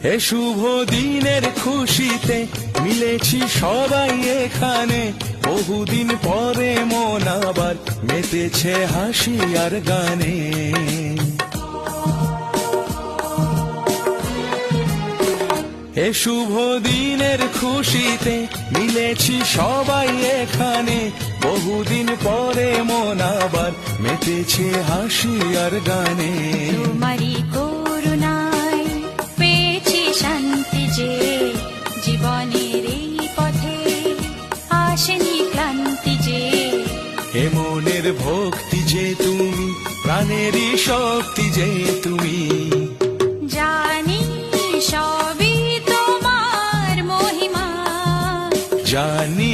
এ শুভ দিনের খুশিতে মিলেছি সবাই এখানে, বহুদিন পরে মন আবার মেতেছে হাসি আর গানে। এ শুভ দিনের খুশিতে মিলেছি সবাই এখানে, বহুদিন পরে মন আবার মেতেছে হাসি আর গানে। তোমারি করুণায় পেয়েছি শান্তি যে, জীবনের এই পথে আসেনি ক্লান্তি যে। এ মনের ভক্তি যে তুমি, প্রাণেরই শক্তি যে তুমি। জানি সবই তোমার মহিমা, জানি